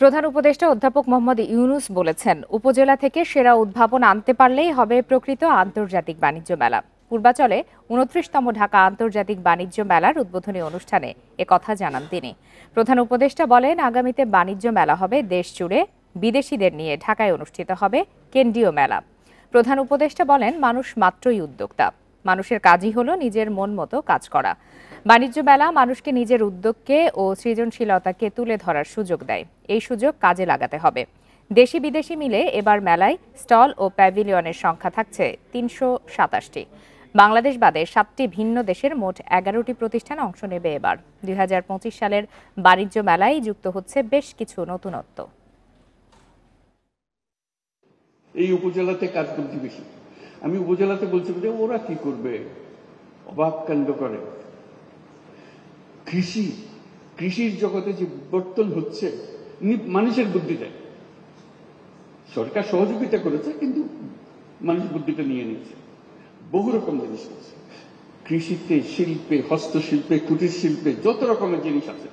প্রধান উপদেষ্টা অধ্যাপক মোহাম্মদ ইউনূস বলেছেন, উপজেলা থেকে সেরা উদ্ভাবন আনতে পারলেই হবে প্রকৃত আন্তর্জাতিক বাণিজ্য মেলা। পূর্বাচলে ২৯তম ঢাকা আন্তর্জাতিক বাণিজ্য মেলার উদ্বোধনী অনুষ্ঠানে একথা জানান তিনি। প্রধান উপদেষ্টা বলেন, আগামীতে বাণিজ্য মেলা হবে দেশ জুড়ে, বিদেশিদের নিয়ে ঢাকায় অনুষ্ঠিত হবে কেন্দ্রীয় মেলা। প্রধান উপদেষ্টা বলেন, মানুষ মাত্রই উদ্যোক্তা, মানুষের কাজই হলো নিজের মন মতো কাজ করা। বাণিজ্য মেলা মানুষকে নিজের উদ্যোগকে ও সৃজনশীলতাকে তুলে ধরার সুযোগ দেয়। এই সুযোগ কাজে লাগাতে হবে। দেশি বিদেশি মিলে এবার মেলায় স্টল ও প্যাভিলিয়নের সংখ্যা থাকছে ৩২৭টি। বাংলাদেশ বাদে 7টি ভিন্ন দেশের মোট 11টি প্রতিষ্ঠান অংশ নেবে এবার। ২০২৫ সালের বাণিজ্য মেলায় যুক্ত হচ্ছে বেশ কিছু নতুনত্ব। এই উপজেলাতে কাজ করছি বেশি। আমি উপজেলাতে বলছি যে ওরা কি করবে, অবাক কাণ্ড করে। কৃষির জগতে যে বিবর্তন হচ্ছে মানুষের বুদ্ধিতে, সরকার সহযোগিতা করেছে কিন্তু মানুষ বুদ্ধিটা নিয়ে নিচ্ছে, বহু রকম জিনিস আছে কৃষিতে, শিল্পে, হস্তশিল্পে, কুটির শিল্পে, যত রকমের জিনিস আছে।